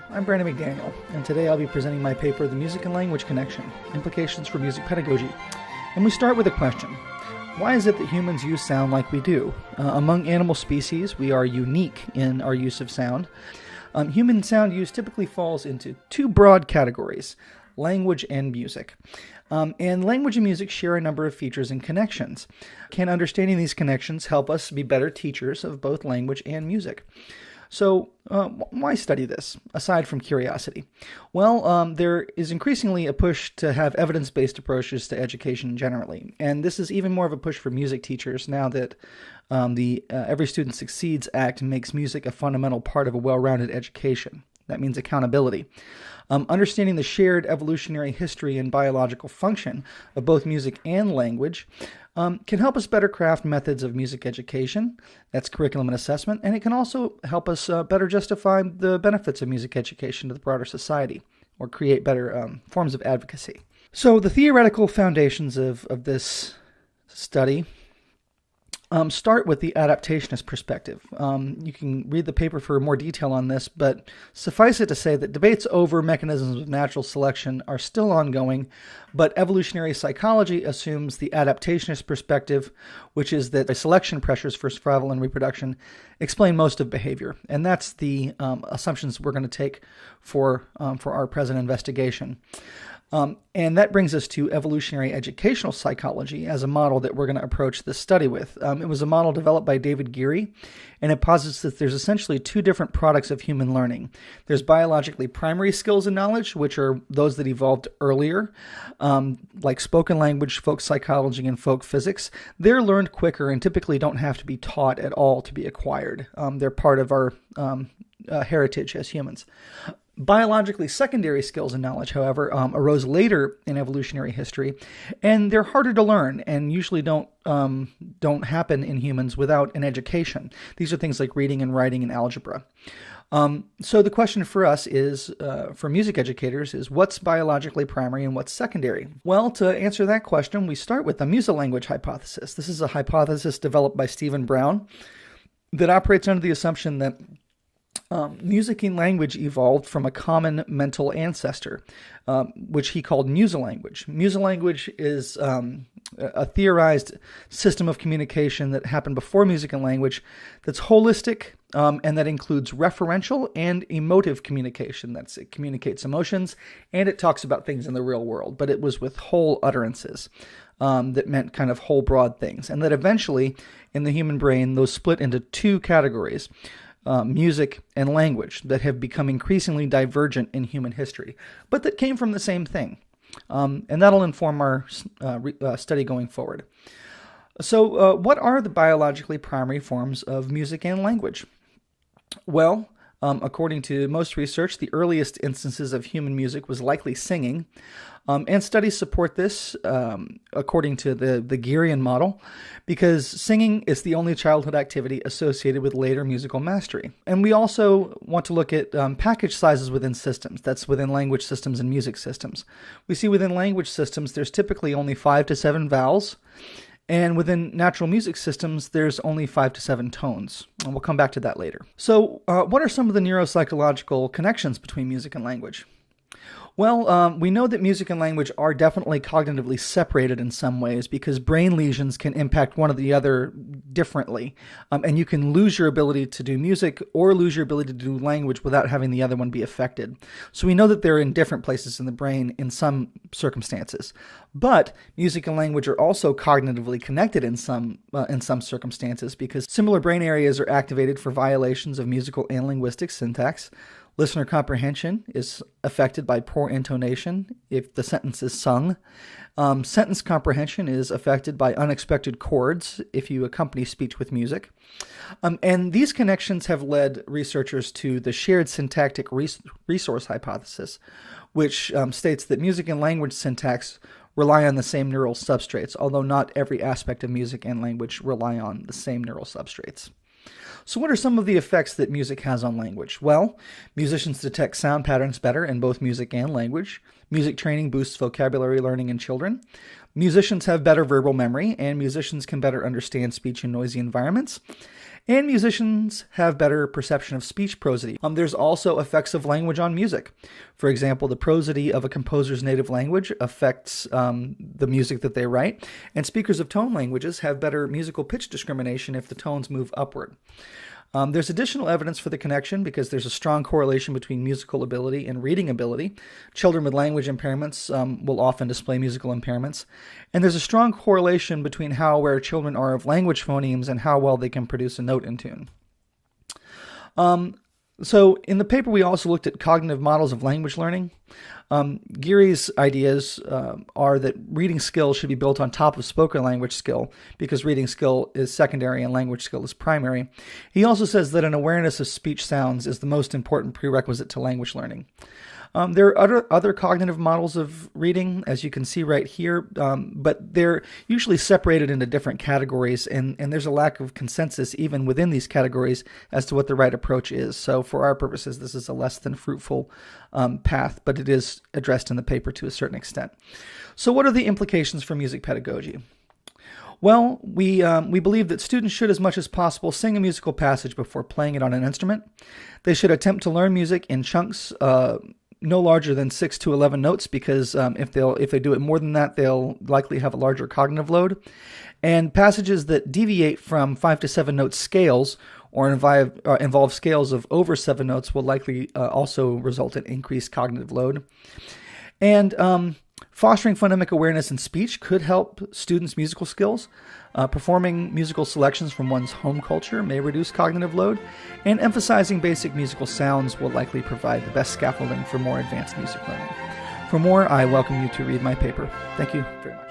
I'm Brandon McDaniel, and today I'll be presenting my paper, The Music and Language Connection, Implications for Music Pedagogy. And we start with a question. Why is it that humans use sound like we do? Among animal species, we are unique in our use of sound. Human sound use typically falls into two broad categories, language and music. And language and music share a number of features and connections. Can understanding these connections help us be better teachers of both language and music? So why study this, aside from curiosity? Well, there is increasingly a push to have evidence-based approaches to education generally, and this is even more of a push for music teachers now that the Every Student Succeeds Act makes music a fundamental part of a well-rounded education. That means accountability. Understanding the shared evolutionary history and biological function of both music and language can help us better craft methods of music education. That's curriculum and assessment, and it can also help us better justify the benefits of music education to the broader society, or create better forms of advocacy. So the theoretical foundations of this study start with the adaptationist perspective. You can read the paper for more detail on this, but suffice it to say that debates over mechanisms of natural selection are still ongoing, but evolutionary psychology assumes the adaptationist perspective, which is that the selection pressures for survival and reproduction explain most of behavior. And that's the assumptions we're going to take for our present investigation. And that brings us to evolutionary educational psychology as a model that we're going to approach this study with. It was a model developed by David Geary, and it posits that there's essentially two different products of human learning. There's biologically primary skills and knowledge, which are those that evolved earlier, like spoken language, folk psychology, and folk physics. They're learned quicker and typically don't have to be taught at all to be acquired. They're part of our heritage as humans. Biologically secondary skills and knowledge, however, arose later in evolutionary history, and they're harder to learn and usually don't happen in humans without an education. These are things like reading and writing and algebra. So the question for us is, for music educators, is what's biologically primary and what's secondary? Well, to answer that question, we start with the musolanguage hypothesis. This is a hypothesis developed by Stephen Brown that operates under the assumption that music and language evolved from a common mental ancestor, which he called musolanguage. Musolanguage is a theorized system of communication that happened before music and language that's holistic and that includes referential and emotive communication. It communicates emotions and it talks about things in the real world, but it was with whole utterances. That meant kind of whole broad things, and that eventually in the human brain those split into two categories. Music and language that have become increasingly divergent in human history, but that came from the same thing. And that'll inform our study going forward. So what are the biologically primary forms of music and language? Well, according to most research, the earliest instances of human music was likely singing, and studies support this according to the Gearyan model, because singing is the only childhood activity associated with later musical mastery. And we also want to look at package sizes within systems. That's within language systems and music systems. We see within language systems, there's typically only 5 to 7 vowels. And within natural music systems, there's only 5 to 7 tones. And we'll come back to that later. So what are some of the neuropsychological connections between music and language? Well, we know that music and language are definitely cognitively separated in some ways because brain lesions can impact one or the other differently. And you can lose your ability to do music or lose your ability to do language without having the other one be affected. So we know that they're in different places in the brain in some circumstances. But music and language are also cognitively connected in some circumstances because similar brain areas are activated for violations of musical and linguistic syntax. Listener comprehension is affected by poor intonation if the sentence is sung. Sentence comprehension is affected by unexpected chords if you accompany speech with music. And these connections have led researchers to the shared syntactic resource hypothesis, which states that music and language syntax rely on the same neural substrates, although not every aspect of music and language rely on the same neural substrates. So what are some of the effects that music has on language? Well, musicians detect sound patterns better in both music and language. Music training boosts vocabulary learning in children. Musicians have better verbal memory, and musicians can better understand speech in noisy environments. And musicians have better perception of speech prosody. There's also effects of language on music. For example, the prosody of a composer's native language affects the music that they write, and speakers of tone languages have better musical pitch discrimination if the tones move upward. There's additional evidence for the connection because there's a strong correlation between musical ability and reading ability. Children with language impairments will often display musical impairments. And there's a strong correlation between how aware children are of language phonemes and how well they can produce a note in tune. So in the paper, we also looked at cognitive models of language learning. Geary's ideas are that reading skill should be built on top of spoken language skill because reading skill is secondary and language skill is primary. He also says that an awareness of speech sounds is the most important prerequisite to language learning. There are other cognitive models of reading, as you can see right here, but they're usually separated into different categories, and there's a lack of consensus even within these categories as to what the right approach is. So for our purposes, this is a less than fruitful path, but it is addressed in the paper to a certain extent. So what are the implications for music pedagogy? Well, we believe that students should, as much as possible, sing a musical passage before playing it on an instrument. They should attempt to learn music in chunks no larger than 6 to 11 notes because if they do it more than that, they'll likely have a larger cognitive load. And passages that deviate from 5 to 7 note scales or involve scales of over 7 notes will likely also result in increased cognitive load. And fostering phonemic awareness in speech could help students' musical skills. Performing musical selections from one's home culture may reduce cognitive load, and emphasizing basic musical sounds will likely provide the best scaffolding for more advanced music learning. For more, I welcome you to read my paper. Thank you very much.